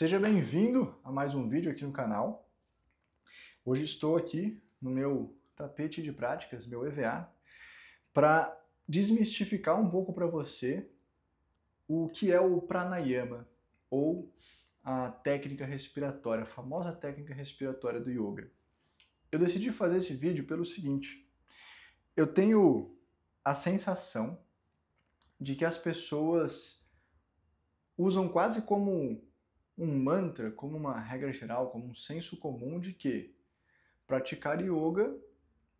Seja bem-vindo a mais um vídeo aqui no canal. Hoje estou aqui no meu tapete de práticas, meu EVA, para desmistificar um pouco para você o que é o pranayama, ou a técnica respiratória, a famosa técnica respiratória do yoga. Eu decidi fazer esse vídeo pelo seguinte: eu tenho a sensação de que as pessoas usam quase como um mantra, como uma regra geral, como um senso comum de que praticar yoga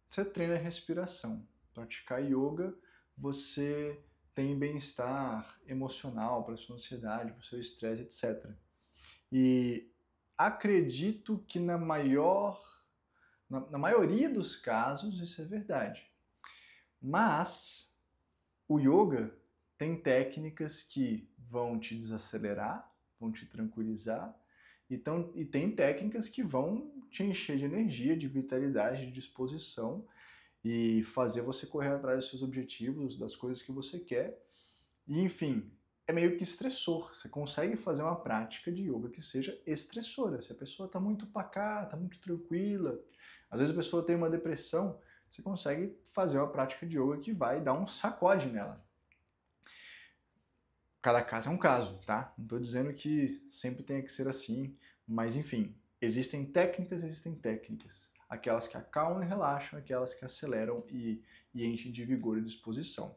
você treina a respiração. Praticar yoga você tem bem-estar emocional para a sua ansiedade, para o seu estresse, etc. E acredito que na maioria dos casos isso é verdade. Mas o yoga tem técnicas que vão te desacelerar, vão te tranquilizar, e tem técnicas que vão te encher de energia, de vitalidade, de disposição e fazer você correr atrás dos seus objetivos, das coisas que você quer. E, enfim, é meio que estressor. Você consegue fazer uma prática de yoga que seja estressora. Se a pessoa está muito pacata, muito tranquila, às vezes a pessoa tem uma depressão, você consegue fazer uma prática de yoga que vai dar um sacode nela. Cada caso é um caso, tá? Não estou dizendo que sempre tenha que ser assim, mas enfim, existem técnicas. Aquelas que acalmam e relaxam, aquelas que aceleram e enchem de vigor e disposição.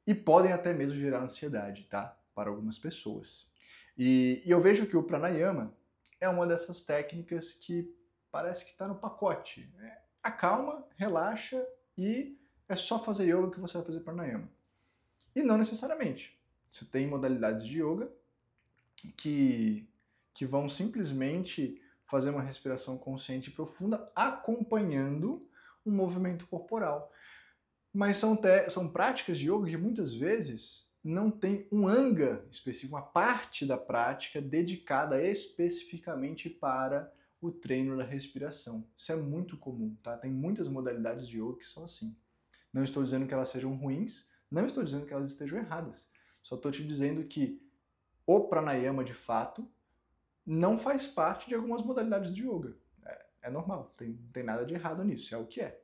E podem até mesmo gerar ansiedade, tá? Para algumas pessoas. E eu vejo que o pranayama é uma dessas técnicas que parece que está no pacote. Acalma, relaxa e é só fazer yoga que você vai fazer pranayama. E não necessariamente. Você tem modalidades de yoga que vão simplesmente fazer uma respiração consciente e profunda acompanhando um movimento corporal. Mas são práticas de yoga que muitas vezes não tem um anga específico, uma parte da prática dedicada especificamente para o treino da respiração. Isso é muito comum, tá? Tem muitas modalidades de yoga que são assim. Não estou dizendo que elas sejam ruins, não estou dizendo que elas estejam erradas. Só estou te dizendo que o pranayama, de fato, não faz parte de algumas modalidades de yoga. É normal, não tem nada de errado nisso, é o que é.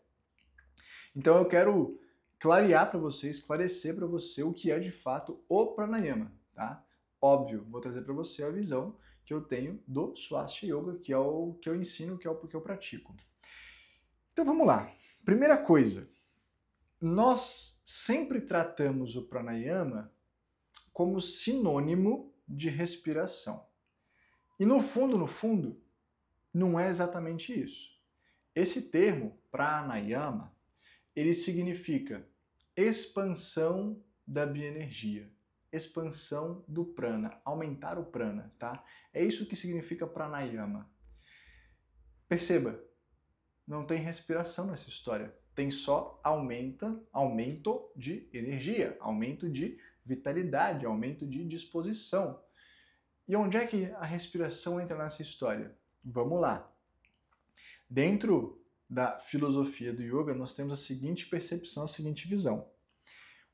Então eu quero clarear para você, esclarecer para você o que é de fato o pranayama, tá? Óbvio, vou trazer para você a visão que eu tenho do Swastika Yoga, que é o que eu ensino, que é o que eu pratico. Então vamos lá. Primeira coisa, nós sempre tratamos o pranayama como sinônimo de respiração. E no fundo, não é exatamente isso. Esse termo, pranayama, ele significa expansão da bioenergia, expansão do prana, aumentar o prana, tá? É isso que significa pranayama. Perceba, não tem respiração nessa história. Tem só aumento de energia, aumento de vitalidade, aumento de disposição. E onde é que a respiração entra nessa história? Vamos lá. Dentro da filosofia do yoga, nós temos a seguinte percepção, a seguinte visão.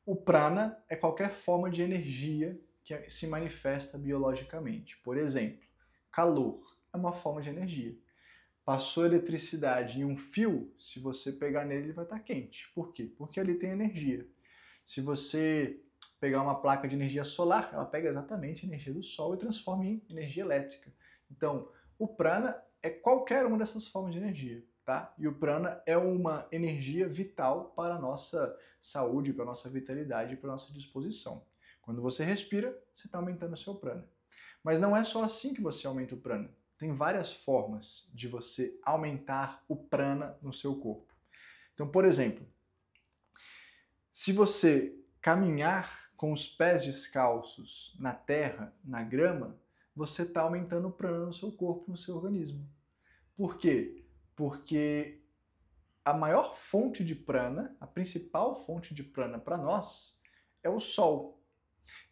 O prana é qualquer forma de energia que se manifesta biologicamente. Por exemplo, calor é uma forma de energia. Passou eletricidade em um fio, se você pegar nele, ele vai estar quente. Por quê? Porque ali tem energia. Se você pegar uma placa de energia solar, ela pega exatamente a energia do sol e transforma em energia elétrica. Então, o prana é qualquer uma dessas formas de energia, tá? E o prana é uma energia vital para a nossa saúde, para a nossa vitalidade e para a nossa disposição. Quando você respira, você está aumentando o seu prana. Mas não é só assim que você aumenta o prana. Tem várias formas de você aumentar o prana no seu corpo. Então, por exemplo, se você caminhar com os pés descalços na terra, na grama, você está aumentando o prana no seu corpo, no seu organismo. Por quê? Porque a maior fonte de prana, a principal fonte de prana para nós, é o Sol.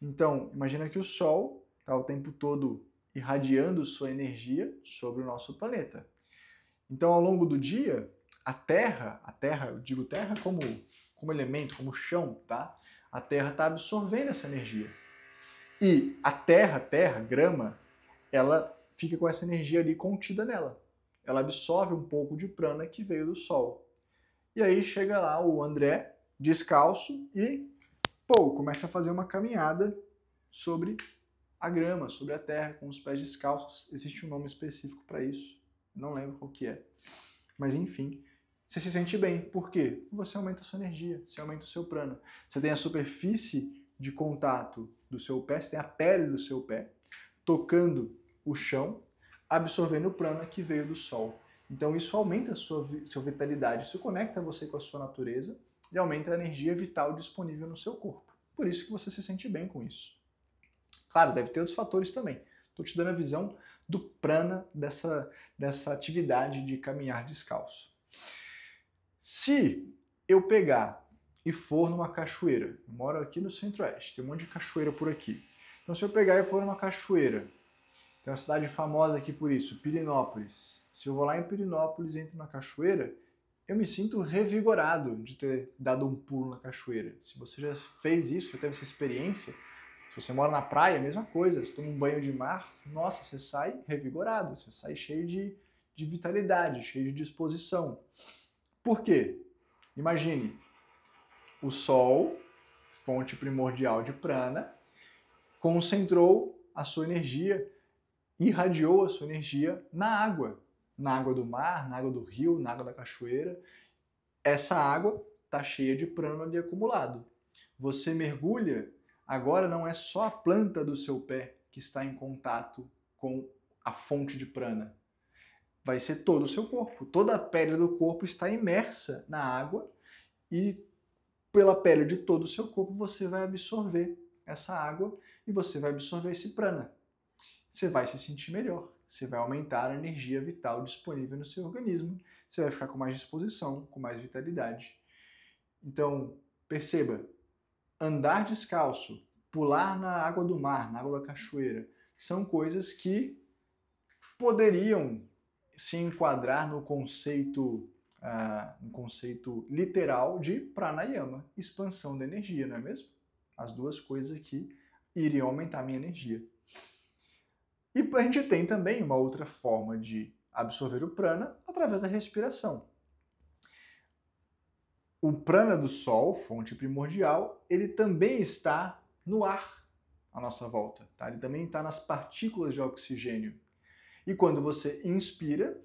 Então, imagina que o Sol está o tempo todo irradiando sua energia sobre o nosso planeta. Então, ao longo do dia, a Terra, eu digo Terra como elemento, como chão, tá? A Terra está absorvendo essa energia. E a terra, grama, ela fica com essa energia ali contida nela. Ela absorve um pouco de prana que veio do sol. E aí chega lá o André, descalço, e começa a fazer uma caminhada sobre a grama, sobre a terra, com os pés descalços. Existe um nome específico para isso, não lembro qual que é. Mas enfim, você se sente bem. Por quê? Você aumenta a sua energia, você aumenta o seu prana. Você tem a superfície de contato do seu pé, você tem a pele do seu pé, tocando o chão, absorvendo o prana que veio do sol. Então isso aumenta a sua vitalidade, isso conecta você com a sua natureza e aumenta a energia vital disponível no seu corpo. Por isso que você se sente bem com isso. Claro, deve ter outros fatores também. Estou te dando a visão do prana dessa atividade de caminhar descalço. Se eu pegar e for numa cachoeira, eu moro aqui no Centro-Oeste, tem um monte de cachoeira por aqui. Então se eu pegar e for numa cachoeira, tem uma cidade famosa aqui por isso, Pirenópolis. Se eu vou lá em Pirenópolis e entro na cachoeira, eu me sinto revigorado de ter dado um pulo na cachoeira. Se você já fez isso, já teve essa experiência, se você mora na praia, a mesma coisa. Se toma um banho de mar, nossa, você sai revigorado, você sai cheio de vitalidade, cheio de disposição. Por quê? Imagine, o sol, fonte primordial de prana, concentrou a sua energia, irradiou a sua energia na água do mar, na água do rio, na água da cachoeira. Essa água está cheia de prana ali acumulado. Você mergulha, agora não é só a planta do seu pé que está em contato com a fonte de prana. Vai ser todo o seu corpo. Toda a pele do corpo está imersa na água e pela pele de todo o seu corpo você vai absorver essa água e você vai absorver esse prana. Você vai se sentir melhor, você vai aumentar a energia vital disponível no seu organismo, você vai ficar com mais disposição, com mais vitalidade. Então, perceba, andar descalço, pular na água do mar, na água da cachoeira, são coisas que poderiam se enquadrar no conceito literal de pranayama, expansão da energia, não é mesmo? As duas coisas aqui iriam aumentar a minha energia. E a gente tem também uma outra forma de absorver o prana através da respiração. O prana do sol, fonte primordial, ele também está no ar à nossa volta, tá? Ele também está nas partículas de oxigênio. E quando você inspira,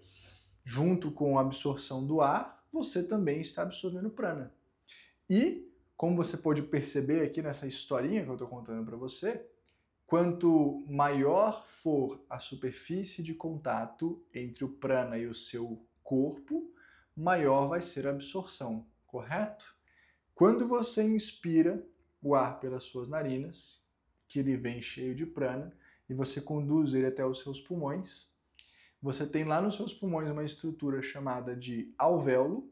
junto com a absorção do ar, você também está absorvendo prana. E, como você pode perceber aqui nessa historinha que eu estou contando para você, quanto maior for a superfície de contato entre o prana e o seu corpo, maior vai ser a absorção, correto? Quando você inspira o ar pelas suas narinas, que ele vem cheio de prana, e você conduz ele até os seus pulmões, você tem lá nos seus pulmões uma estrutura chamada de alvéolo,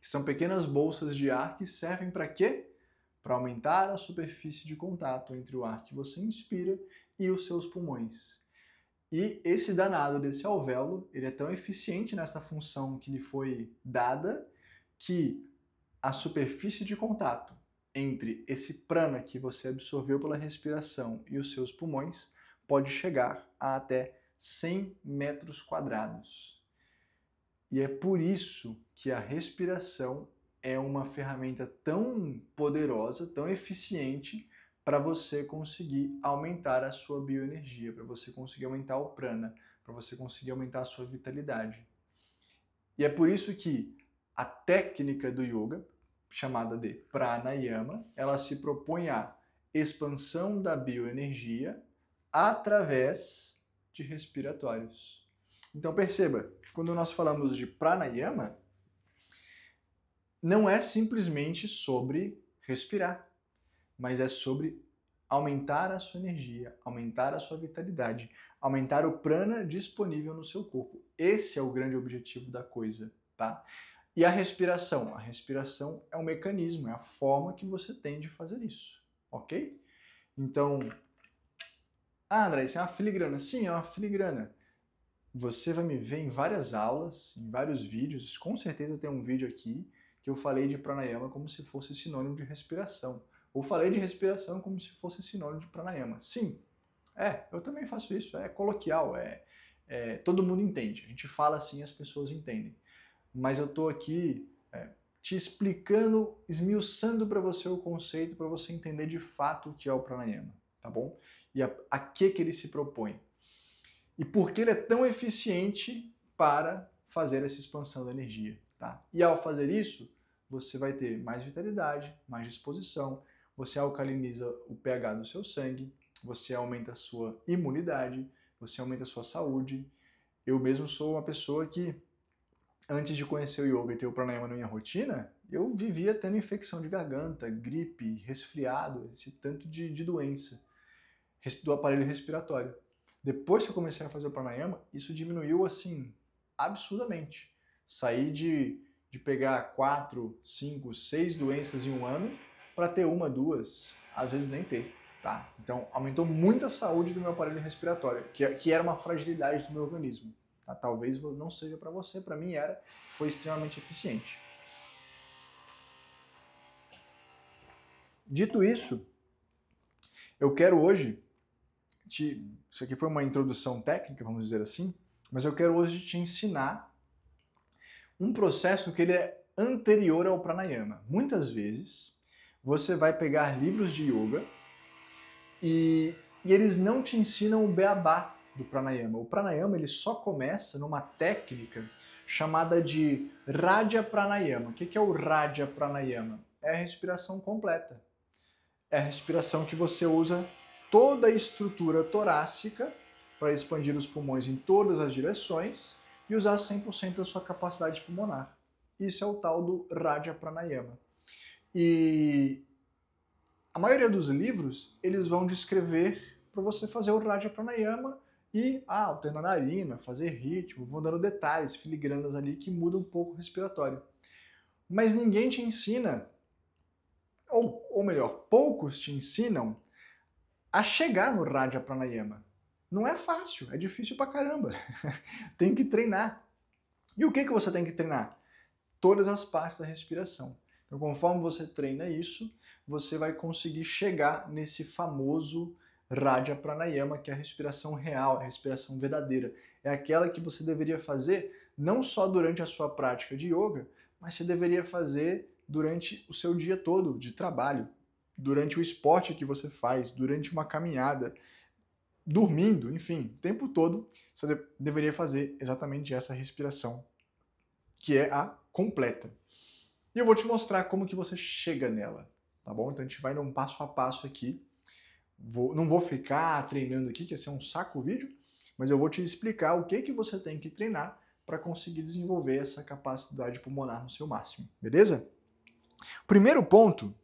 que são pequenas bolsas de ar que servem para quê? Para aumentar a superfície de contato entre o ar que você inspira e os seus pulmões. E esse danado desse alvéolo, ele é tão eficiente nessa função que lhe foi dada, que a superfície de contato entre esse prana que você absorveu pela respiração e os seus pulmões pode chegar a até 100 metros quadrados. E é por isso que a respiração é uma ferramenta tão poderosa, tão eficiente para você conseguir aumentar a sua bioenergia, para você conseguir aumentar o prana, para você conseguir aumentar a sua vitalidade. E é por isso que a técnica do yoga, chamada de pranayama, ela se propõe a expansão da bioenergia através de respiratórios. Então perceba, quando nós falamos de pranayama, não é simplesmente sobre respirar, mas é sobre aumentar a sua energia, aumentar a sua vitalidade, aumentar o prana disponível no seu corpo. Esse é o grande objetivo da coisa, tá? E a respiração? A respiração é um mecanismo, é a forma que você tem de fazer isso, ok? Então, André, isso é uma filigrana. Sim, é uma filigrana. Você vai me ver em várias aulas, em vários vídeos, com certeza tem um vídeo aqui que eu falei de pranayama como se fosse sinônimo de respiração. Ou falei de respiração como se fosse sinônimo de pranayama. Sim, Eu também faço isso, é coloquial, todo mundo entende. A gente fala assim, as pessoas entendem. Mas eu tô aqui te explicando, esmiuçando para você o conceito, para você entender de fato o que é o pranayama, tá bom? E a que ele se propõe. E por que ele é tão eficiente para fazer essa expansão da energia, tá? E ao fazer isso, você vai ter mais vitalidade, mais disposição, você alcaliniza o pH do seu sangue, você aumenta a sua imunidade, você aumenta a sua saúde. Eu mesmo sou uma pessoa que, antes de conhecer o yoga e ter o pranayama na minha rotina, eu vivia tendo infecção de garganta, gripe, resfriado, esse tanto de doença do aparelho respiratório. Depois que eu comecei a fazer o pranayama, isso diminuiu assim absurdamente. Saí de pegar 4, 5, 6 doenças em um ano para ter uma, duas, às vezes nem ter. Tá? Então aumentou muito a saúde do meu aparelho respiratório, que era uma fragilidade do meu organismo. Tá? Talvez não seja para você, para mim foi extremamente eficiente. Dito isso, eu quero hoje isso aqui foi uma introdução técnica, vamos dizer assim, mas eu quero hoje te ensinar um processo que ele é anterior ao pranayama. Muitas vezes você vai pegar livros de yoga e eles não te ensinam o beabá do pranayama. O pranayama ele só começa numa técnica chamada de Raja Pranayama. O que é o Raja Pranayama? É a respiração completa. É a respiração que você usa toda a estrutura torácica para expandir os pulmões em todas as direções e usar 100% da sua capacidade pulmonar. Isso é o tal do Raja Pranayama. E a maioria dos livros, eles vão descrever para você fazer o Raja Pranayama e alternar a narina, fazer ritmo, vão dando detalhes, filigranas ali que mudam um pouco o respiratório. Mas ninguém te ensina, ou melhor, poucos te ensinam a chegar no Raja Pranayama. Não é fácil, é difícil pra caramba. Tem que treinar. E o que você tem que treinar? Todas as partes da respiração. Então, conforme você treina isso, você vai conseguir chegar nesse famoso Raja Pranayama, que é a respiração real, a respiração verdadeira. É aquela que você deveria fazer não só durante a sua prática de yoga, mas você deveria fazer durante o seu dia todo de trabalho, durante o esporte que você faz, durante uma caminhada, dormindo, enfim, o tempo todo você deveria fazer exatamente essa respiração, que é a completa. E eu vou te mostrar como que você chega nela, tá bom? Então a gente vai num passo a passo aqui. Não vou ficar treinando aqui, que ia ser um saco o vídeo, mas eu vou te explicar o que você tem que treinar para conseguir desenvolver essa capacidade pulmonar no seu máximo, beleza? O primeiro ponto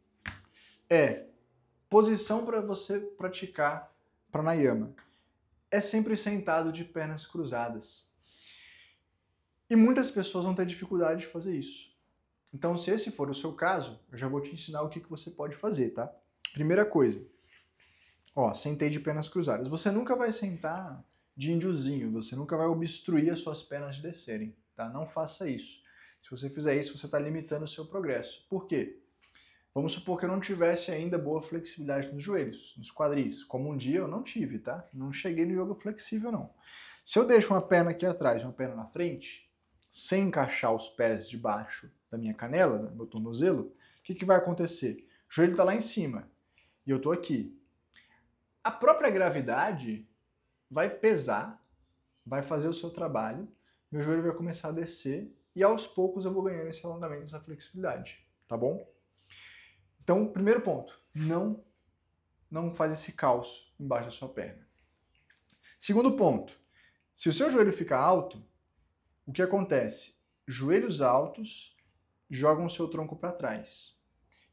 é posição para você praticar pranayama. É sempre sentado de pernas cruzadas. E muitas pessoas vão ter dificuldade de fazer isso. Então, se esse for o seu caso, eu já vou te ensinar o que você pode fazer, tá? Primeira coisa, sentei de pernas cruzadas. Você nunca vai sentar de índiozinho, você nunca vai obstruir as suas pernas de descerem, tá? Não faça isso. Se você fizer isso, você está limitando o seu progresso. Por quê? Vamos supor que eu não tivesse ainda boa flexibilidade nos joelhos, nos quadris, como um dia eu não tive, tá? Não cheguei no yoga flexível, não. Se eu deixo uma perna aqui atrás e uma perna na frente, sem encaixar os pés debaixo da minha canela, do meu tornozelo, o que vai acontecer? O joelho está lá em cima e eu estou aqui. A própria gravidade vai pesar, vai fazer o seu trabalho, meu joelho vai começar a descer e aos poucos eu vou ganhando esse alongamento, essa flexibilidade, tá bom? Então, primeiro ponto, não faz esse caos embaixo da sua perna. Segundo ponto, se o seu joelho fica alto, o que acontece? Joelhos altos jogam o seu tronco para trás.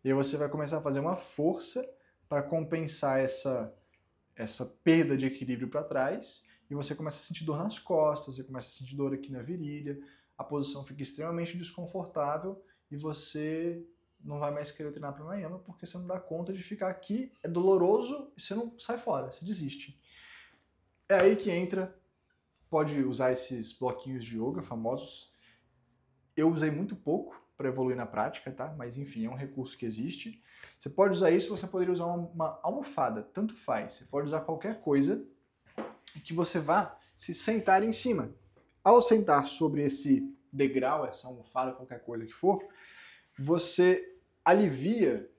E aí você vai começar a fazer uma força para compensar essa perda de equilíbrio para trás, e você começa a sentir dor nas costas, você começa a sentir dor aqui na virilha, a posição fica extremamente desconfortável e você não vai mais querer treinar pranayama porque você não dá conta de ficar aqui, é doloroso e você não sai fora, você desiste. É aí que entra, pode usar esses bloquinhos de yoga famosos. Eu usei muito pouco, para evoluir na prática, tá? Mas enfim, é um recurso que existe. Você pode usar isso, você poderia usar uma almofada, tanto faz. Você pode usar qualquer coisa que você vá se sentar em cima. Ao sentar sobre esse degrau, essa almofada, qualquer coisa que for, você alivia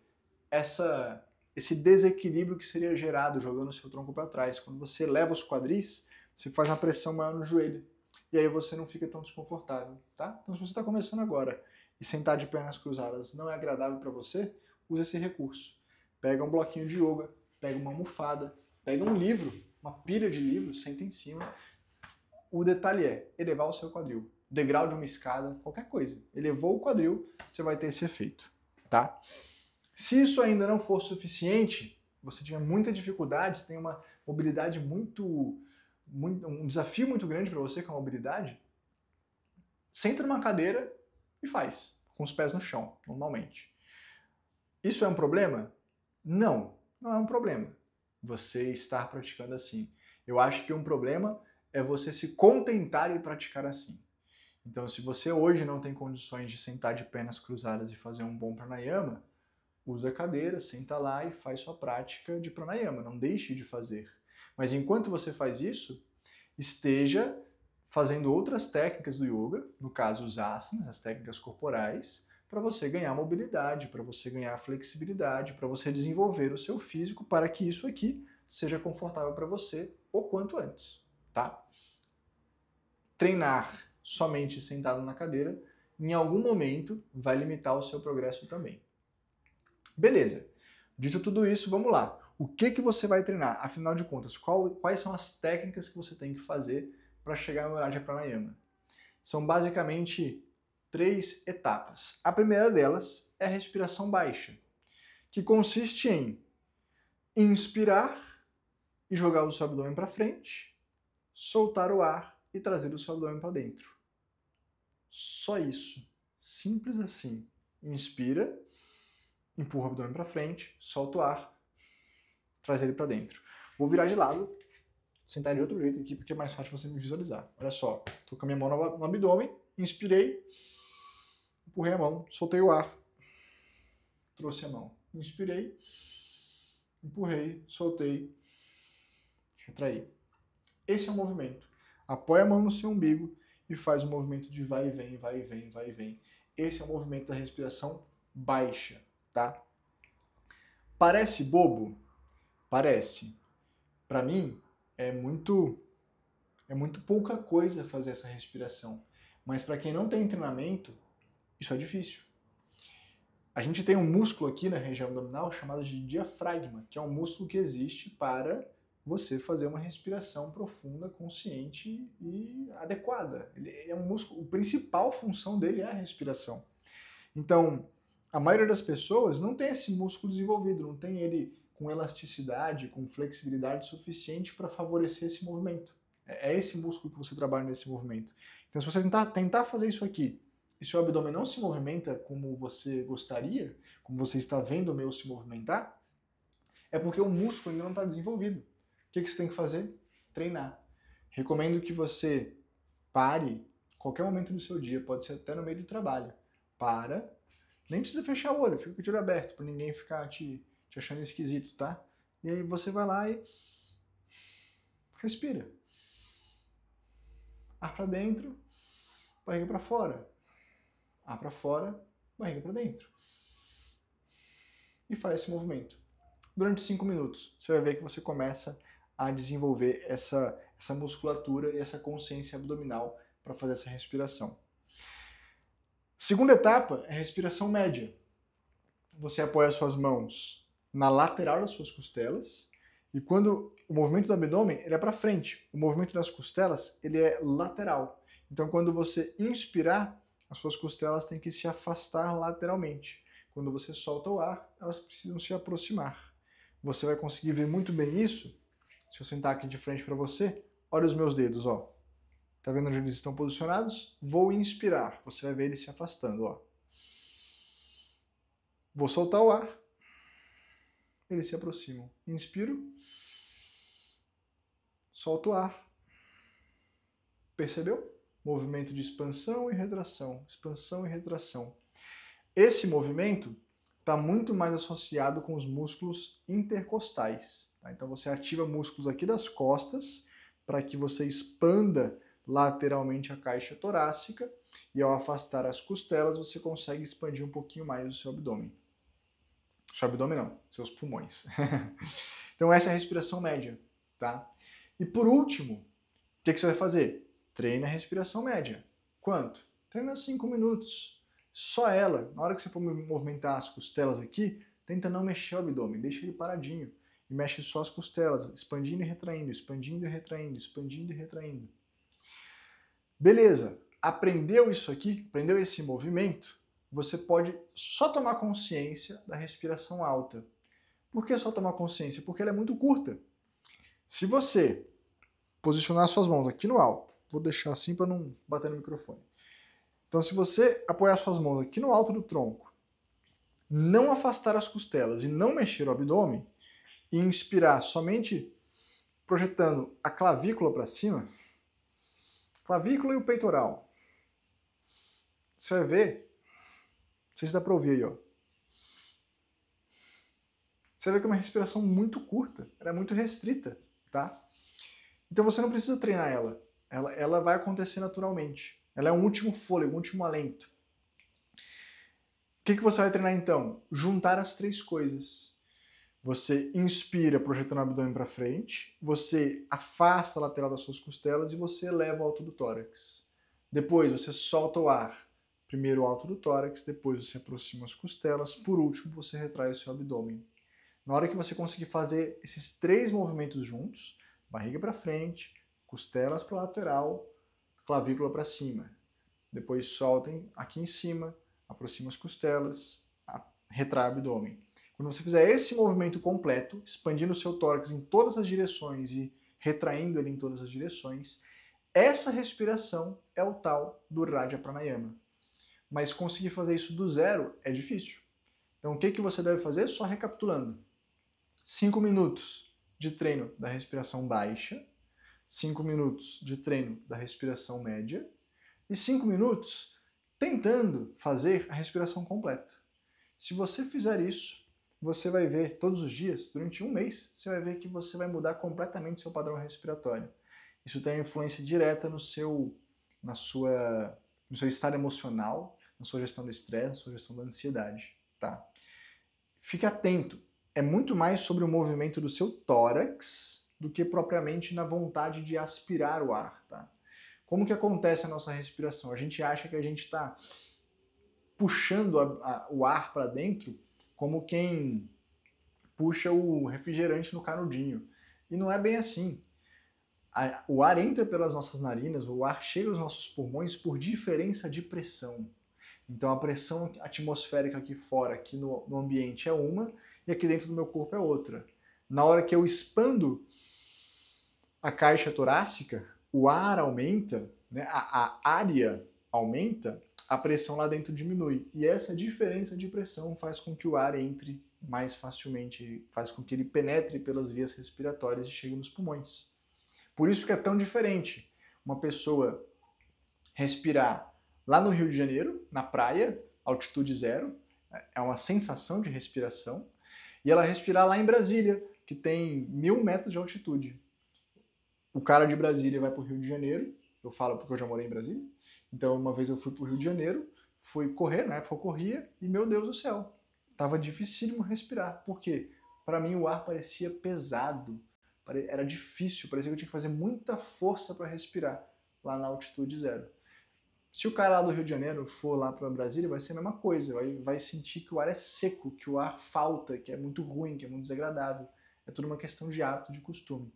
esse desequilíbrio que seria gerado jogando o seu tronco para trás. Quando você leva os quadris, você faz uma pressão maior no joelho. E aí você não fica tão desconfortável, tá? Então se você está começando agora e sentar de pernas cruzadas não é agradável para você, use esse recurso. Pega um bloquinho de yoga, pega uma almofada, pega um livro, uma pilha de livros, senta em cima. O detalhe é elevar o seu quadril. Degrau de uma escada, qualquer coisa. Elevou o quadril, você vai ter esse efeito, tá? Se isso ainda não for suficiente, você tiver muita dificuldade, tem uma mobilidade um desafio muito grande para você com a mobilidade, senta numa cadeira e faz, com os pés no chão, normalmente. Isso é um problema? Não, não é um problema. Você estar praticando assim. Eu acho que um problema é você se contentar e praticar assim. Então, se você hoje não tem condições de sentar de pernas cruzadas e fazer um bom pranayama, usa a cadeira, senta lá e faz sua prática de pranayama. Não deixe de fazer. Mas enquanto você faz isso, esteja fazendo outras técnicas do yoga, no caso os asanas, as técnicas corporais, para você ganhar mobilidade, para você ganhar flexibilidade, para você desenvolver o seu físico, para que isso aqui seja confortável para você o quanto antes, tá? Treinar somente sentado na cadeira, em algum momento vai limitar o seu progresso também. Beleza. Dito tudo isso, vamos lá. O que você vai treinar? Afinal de contas, quais são as técnicas que você tem que fazer para chegar no Raja Pranayama? São basicamente 3 etapas. A primeira delas é a respiração baixa, que consiste em inspirar e jogar o seu abdômen para frente, soltar o ar e trazer o seu abdômen para dentro. Só isso. Simples assim. Inspira, empurra o abdômen para frente, solta o ar, traz ele para dentro. Vou virar de lado, sentar de outro jeito aqui, porque é mais fácil você me visualizar. Olha só, estou com a minha mão no abdômen, inspirei, empurrei a mão, soltei o ar, trouxe a mão. Inspirei, empurrei, soltei, retraí. Esse é o movimento. Apoia a mão no seu umbigo e faz o movimento de vai e vem, vai e vem, vai e vem. Esse é o movimento da respiração baixa, tá? Parece bobo? Parece. Para mim, é muito pouca coisa fazer essa respiração. Mas para quem não tem treinamento, isso é difícil. A gente tem um músculo aqui na região abdominal chamado de diafragma, que é um músculo que existe para você fazer uma respiração profunda, consciente e adequada. Ele é um músculo, a principal função dele é a respiração. Então, a maioria das pessoas não tem esse músculo desenvolvido, não tem ele com elasticidade, com flexibilidade suficiente para favorecer esse movimento. É esse músculo que você trabalha nesse movimento. Então, se você tentar fazer isso aqui, e seu abdômen não se movimenta como você gostaria, como você está vendo o meu se movimentar, é porque o músculo ainda não está desenvolvido. O que você tem que fazer? Treinar. Recomendo que você pare qualquer momento do seu dia, pode ser até no meio do trabalho. Para, nem precisa fechar o olho, fica com o olho aberto, para ninguém ficar te achando esquisito, tá? E aí você vai lá e respira. Ar para dentro, barriga para fora. Ar para fora, barriga para dentro. E faz esse movimento. Durante 5 minutos, você vai ver que você começa a desenvolver essa musculatura e essa consciência abdominal para fazer essa respiração. Segunda etapa é a respiração média. Você apoia as suas mãos na lateral das suas costelas e quando o movimento do abdômen ele é para frente, o movimento das costelas ele é lateral. Então quando você inspirar, as suas costelas têm que se afastar lateralmente. Quando você solta o ar, elas precisam se aproximar. Você vai conseguir ver muito bem isso se eu sentar aqui de frente para você. Olha os meus dedos, ó. Tá vendo onde eles estão posicionados? Vou inspirar, você vai ver eles se afastando, ó. Vou soltar o ar, eles se aproximam. Inspiro, solto o ar. Percebeu? Movimento de expansão e retração, expansão e retração. Esse movimento está muito mais associado com os músculos intercostais. Tá? Então você ativa músculos aqui das costas para que você expanda lateralmente a caixa torácica e ao afastar as costelas você consegue expandir um pouquinho mais o seu abdômen. Seu abdômen não, seus pulmões. Então essa é a respiração média, tá? E por último, o que você vai fazer? Treina a respiração média. Quanto? Treina 5 minutos. Só ela. Na hora que você for movimentar as costelas aqui, tenta não mexer o abdômen, deixa ele paradinho. E mexe só as costelas, expandindo e retraindo, expandindo e retraindo, expandindo e retraindo. Beleza, aprendeu isso aqui, aprendeu esse movimento, você pode só tomar consciência da respiração alta. Por que só tomar consciência? Porque ela é muito curta. Se você posicionar suas mãos aqui no alto, vou deixar assim para não bater no microfone. Então se você apoiar suas mãos aqui no alto do tronco, não afastar as costelas e não mexer o abdômen, e inspirar somente projetando a clavícula para cima, clavícula e o peitoral. Você vai ver, não sei se dá para ouvir aí, ó. Você vai ver que é uma respiração muito curta, ela é muito restrita, tá? Então você não precisa treinar ela. Ela vai acontecer naturalmente. Ela é um último fôlego, um último alento. O que você vai treinar então? Juntar as três coisas. Você inspira projetando o abdômen para frente, você afasta a lateral das suas costelas e você eleva o alto do tórax. Depois você solta o ar. Primeiro o alto do tórax, depois você aproxima as costelas, por último você retrai o seu abdômen. Na hora que você conseguir fazer esses três movimentos juntos, barriga para frente, costelas para o lateral, clavícula para cima. Depois soltem aqui em cima, aproxima as costelas, retrai o abdômen. Quando você fizer esse movimento completo, expandindo o seu tórax em todas as direções e retraindo ele em todas as direções, essa respiração é o tal do Raja Pranayama. Mas conseguir fazer isso do zero é difícil. Então o que você deve fazer? Só recapitulando. 5 minutos de treino da respiração baixa, 5 minutos de treino da respiração média e 5 minutos tentando fazer a respiração completa. Se você fizer isso, você vai ver todos os dias, durante um mês, você vai ver que você vai mudar completamente seu padrão respiratório. Isso tem influência direta no seu estado emocional, na sua gestão do estresse, na sua gestão da ansiedade, tá? Fique atento, é muito mais sobre o movimento do seu tórax do que propriamente na vontade de aspirar o ar, tá? Como que acontece a nossa respiração? A gente acha que a gente está puxando o ar para dentro como quem puxa o refrigerante no canudinho. E não é bem assim. O ar entra pelas nossas narinas, o ar chega aos nossos pulmões por diferença de pressão. Então a pressão atmosférica aqui fora, aqui no ambiente é uma, e aqui dentro do meu corpo é outra. Na hora que eu expando a caixa torácica, o ar aumenta, né, a área aumenta, a pressão lá dentro diminui. E essa diferença de pressão faz com que o ar entre mais facilmente, faz com que ele penetre pelas vias respiratórias e chegue nos pulmões. Por isso que é tão diferente uma pessoa respirar lá no Rio de Janeiro, na praia, altitude zero, é uma sensação de respiração, e ela respirar lá em Brasília, que tem 1000 metros de altitude. O cara de Brasília vai para o Rio de Janeiro, eu falo porque eu já morei em Brasília, então uma vez eu fui para o Rio de Janeiro, fui correr, na época eu corria, e meu Deus do céu, tava dificílimo respirar. Por quê? Para mim o ar parecia pesado, era difícil, parecia que eu tinha que fazer muita força para respirar lá na altitude zero. Se o cara lá do Rio de Janeiro for lá para Brasília, vai ser a mesma coisa, vai sentir que o ar é seco, que o ar falta, que é muito ruim, que é muito desagradável. É tudo uma questão de hábito, de costume.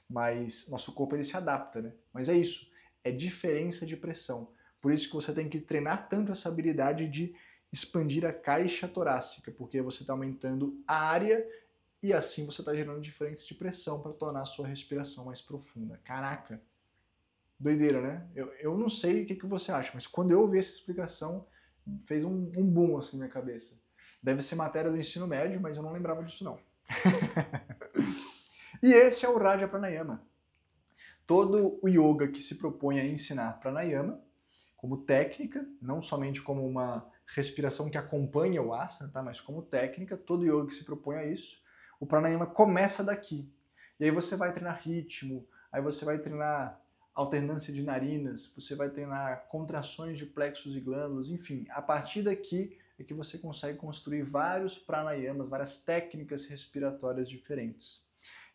Mas nosso corpo ele se adapta, né? Mas é isso, é diferença de pressão. Por isso que você tem que treinar tanto essa habilidade de expandir a caixa torácica, porque você está aumentando a área e assim você está gerando diferença de pressão para tornar a sua respiração mais profunda. Caraca! Doideira, né? Eu não sei o que você acha, mas quando eu ouvi essa explicação, fez um boom assim na minha cabeça. Deve ser matéria do ensino médio, mas eu não lembrava disso não. E esse é o Raja Pranayama. Todo o yoga que se propõe a ensinar Pranayama, como técnica, não somente como uma respiração que acompanha o asana, tá? Mas como técnica, todo yoga que se propõe a isso, o pranayama começa daqui. E aí você vai treinar ritmo, aí você vai treinar alternância de narinas, você vai treinar contrações de plexos e glândulas, enfim, a partir daqui é que você consegue construir vários pranayamas, várias técnicas respiratórias diferentes.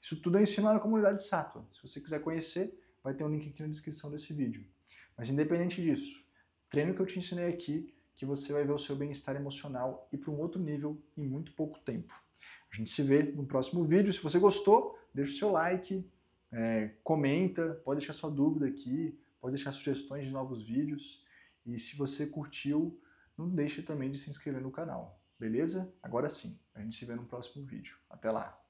Isso tudo é ensinado na comunidade Sattva. Se você quiser conhecer, vai ter um link aqui na descrição desse vídeo. Mas independente disso, treino que eu te ensinei aqui, que você vai ver o seu bem-estar emocional ir para um outro nível em muito pouco tempo. A gente se vê no próximo vídeo. Se você gostou, deixa o seu like, comenta, pode deixar sua dúvida aqui, pode deixar sugestões de novos vídeos. E se você curtiu, não deixe também de se inscrever no canal, beleza? Agora sim, a gente se vê no próximo vídeo. Até lá!